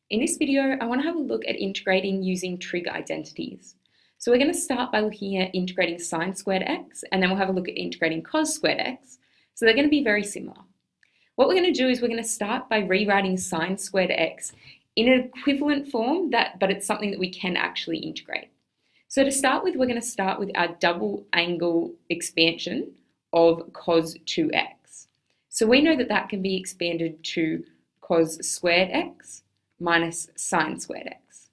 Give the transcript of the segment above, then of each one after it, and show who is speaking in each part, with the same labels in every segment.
Speaker 1: In this video, I want to have a look at integrating using trig identities. So we're going to start by looking at integrating sine squared x, and then we'll have a look at integrating cos squared x. So they're going to be very similar. What we're going to do is we're going to start by rewriting sine squared x in an equivalent form, but it's something that we can actually integrate. So to start with, we're going to start with our double angle expansion of cos 2x. So we know that that can be expanded to cos squared x minus sine squared x.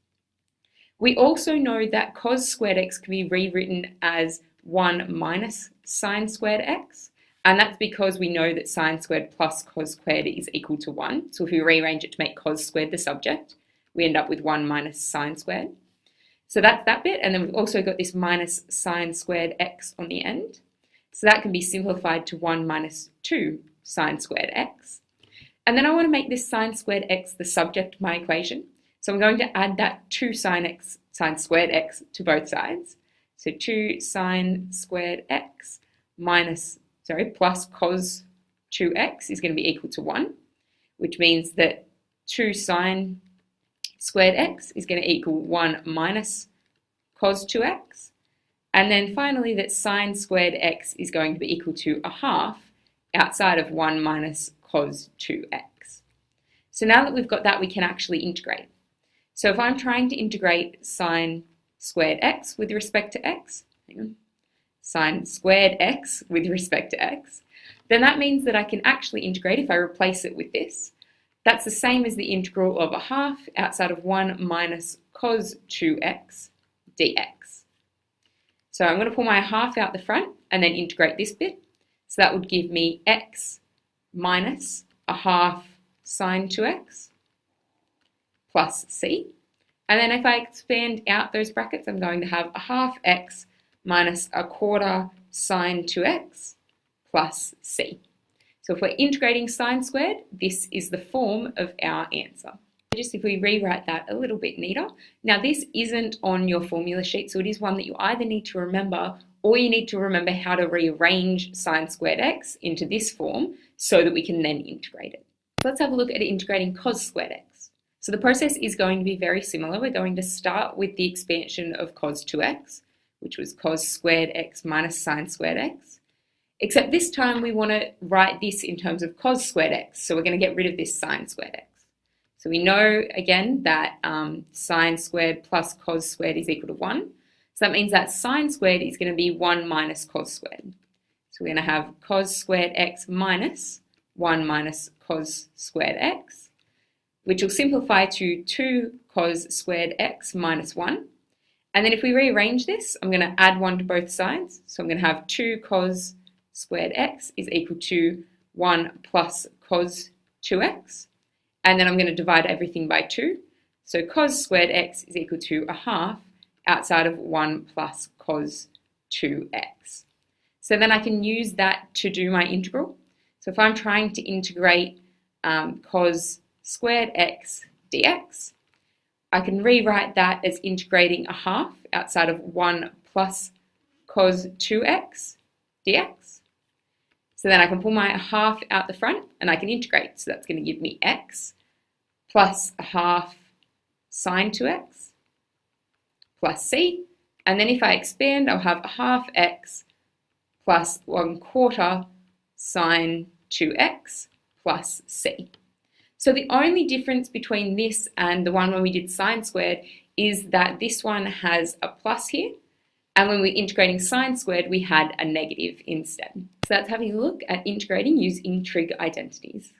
Speaker 1: We also know that cos squared x can be rewritten as 1 minus sine squared x, and that's because we know that sine squared plus cos squared is equal to 1. So if we rearrange it to make cos squared the subject, we end up with 1 minus sine squared. So that's that bit, and then we've also got this minus sine squared x on the end. So that can be simplified to 1 minus 2 sine squared x. And then I want to make this sine squared x the subject of my equation. So I'm going to add that 2 sine squared x to both sides. So 2 sine squared x plus cos 2x is going to be equal to 1, which means that 2 sine squared x is going to equal 1 minus cos 2x. And then finally that sine squared x is going to be equal to a half outside of 1 minus cos 2x. So now that we've got that, we can actually integrate. So if I'm trying to integrate sine squared x with respect to x, sine squared x with respect to x, then that means that I can actually integrate if I replace it with this. That's the same as the integral of a half outside of 1 minus cos 2x dx. So I'm going to pull my half out the front and then integrate this bit. So that would give me x minus a half sine 2x plus c. And then if I expand out those brackets, I'm going to have a half x minus a quarter sine 2x plus c. So if we're integrating sine squared, this is the form of our answer. Just if we rewrite that a little bit neater. Now this isn't on your formula sheet, so it is one that you either need to remember or you need to remember how to rearrange sine squared x into this form so that we can then integrate it. So let's have a look at integrating cos squared x. So the process is going to be very similar. We're going to start with the expansion of cos 2x, which was cos squared x minus sine squared x. Except this time we want to write this in terms of cos squared x, so we're going to get rid of this sine squared x. So we know again that sine squared plus cos squared is equal to 1. So that means that sine squared is going to be 1 minus cos squared. So we're going to have cos squared x minus 1 minus cos squared x, which will simplify to 2 cos squared x minus 1. And then if we rearrange this, I'm going to add 1 to both sides. So I'm going to have 2 cos squared x is equal to 1 plus cos 2x. And then I'm going to divide everything by 2. So cos squared x is equal to a half outside of 1 plus cos 2x. So then I can use that to do my integral. So if I'm trying to integrate cos squared x dx, I can rewrite that as integrating a half outside of 1 plus cos 2x dx. So then I can pull my half out the front and I can integrate. So that's going to give me x plus a half sine 2x plus c. And then if I expand, I'll have a half x plus 1/4 sine 2x plus c. So the only difference between this and the one when we did sine squared is that this one has a plus here, and when we're integrating sine squared, we had a negative instead. So that's having a look at integrating using trig identities.